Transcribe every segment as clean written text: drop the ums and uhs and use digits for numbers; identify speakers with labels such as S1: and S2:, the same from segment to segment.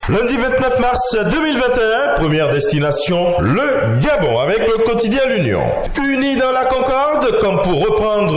S1: Lundi 29 mars 2021, première destination, le Gabon, avec le quotidien L'Union. Unis dans la concorde, comme pour reprendre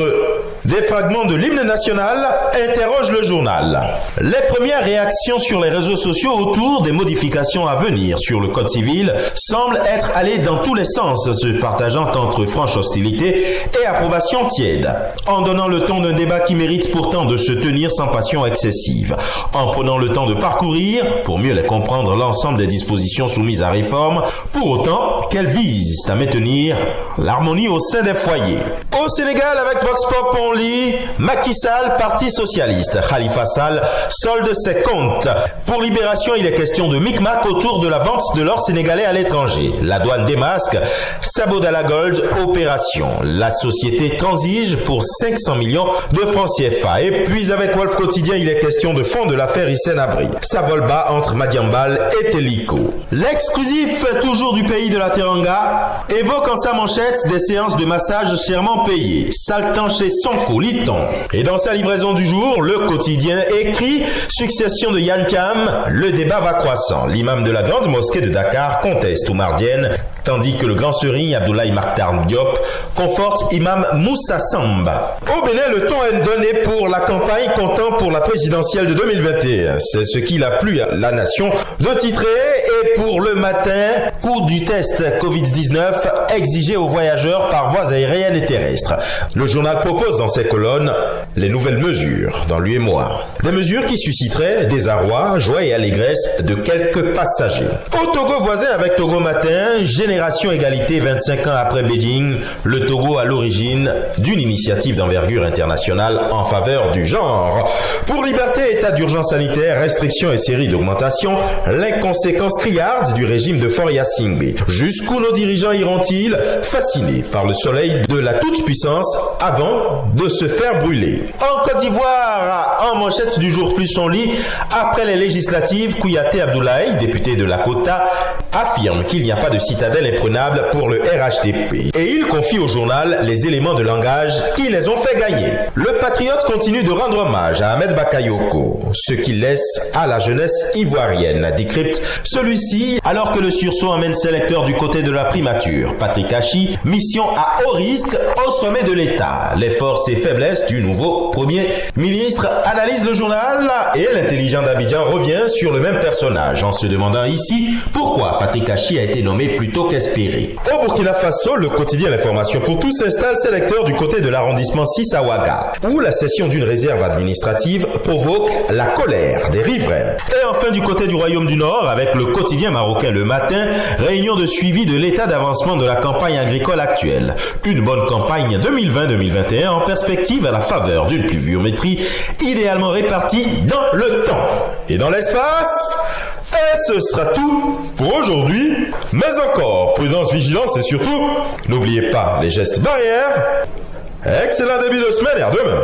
S1: des fragments de l'hymne national, interroge le journal. Les premières réactions sur les réseaux sociaux autour des modifications à venir sur le Code civil semblent être allées dans tous les sens, se partageant entre franche hostilité et approbation tiède, en donnant le ton d'un débat qui mérite pourtant de se tenir sans passion excessive, en prenant le temps de parcourir, pour mieux les comprendre, l'ensemble des dispositions soumises à réforme, pour autant qu'elles visent à maintenir l'harmonie au sein des foyers. Au Sénégal, avec Vox Pop, on lit Macky Sall, Parti Socialiste. Khalifa Sall solde ses comptes. Pour Libération, il est question de micmac autour de la vente de l'or sénégalais à l'étranger. La douane démasque, Sabodala Gold, opération. La société transige pour 500 millions de francs CFA. Et puis avec Wolf Quotidien, il est question de fond de l'affaire Hissène Habré. Ça vole bas entre Madiambal et Télico. L'exclusif, toujours du pays de la Teranga, évoque en sa manchette des séances de massage chèrement payées. Saltant chez Sonko, lit-on. Et dans sa livraison du jour, le quotidien écrit succession de Yann Thiam, le débat va croissant. L'imam de la grande mosquée de Dakar conteste Oumar Diène, tandis que le grand serigne Abdoulaye Makhtar Diop conforte imam Moussa Samba. Au Bénin, le ton est donné pour la campagne comptant pour la présidentielle de 2021. C'est ce qu'il a plu à la nation de titrer. Et pour le matin, cours du test Covid-19 exigé aux voyageurs par voies aériennes et terrestres. Le journal propose dans ses colonnes les nouvelles mesures dans l'UEMOA. Des mesures qui susciteraient désarroi, joie et allégresse de quelques passagers. Au Togo voisin avec Togo Matin, Génération Égalité 25 ans après Beijing, le Togo à l'origine d'une initiative d'envergure internationale en faveur du genre. Pour Liberté, état d'urgence sanitaire, restrictions et série d'augmentations, l'inconséquence criarde du régime de Faure Gnassingbé. Jusqu'où nos dirigeants iront-ils, fascinés par le soleil de la toute-puissance avant de se faire brûler? En Côte d'Ivoire, en manchette du jour plus on lit, après les législatives, Kouyaté Abdoulaye, député de la Kota, affirme qu'il n'y a pas de citadelle imprenable pour le RHDP. Et il confie au journal les éléments de langage qui les ont fait gagner. Le patriote continue de rendre hommage à Ahmed Bakayoko, ce qu'il laisse à la jeunesse ivoirienne, décrypte celui-ci, alors que le sursaut emmène ses lecteurs du côté de la primature. Patrick Hachi, mission à haut risque au sommet de l'État. Les forces et faiblesses du nouveau Premier ministre analyse le journal et l'intelligent d'Abidjan revient sur le même personnage en se demandant ici pourquoi Patrick Hachi a été nommé plus tôt qu'espéré. Au Burkina Faso, le quotidien L'Information pour tous installe ses lecteurs du côté de l'arrondissement 6 à Ouaga, où la cession d'une réserve administrative provoque la colère des riverains. Et enfin du côté du Royaume du Nord, avec le quotidien marocain Le Matin, réunion de suivi de l'état d'avancement de la campagne agricole actuelle. Une bonne campagne 2020-2021 en perspective à la faveur d'une pluviométrie idéalement répartie dans le temps. Et dans l'espace, et ce sera tout pour aujourd'hui, mais encore, prudence, vigilance et surtout, n'oubliez pas les gestes barrières. Excellent début de semaine et à demain.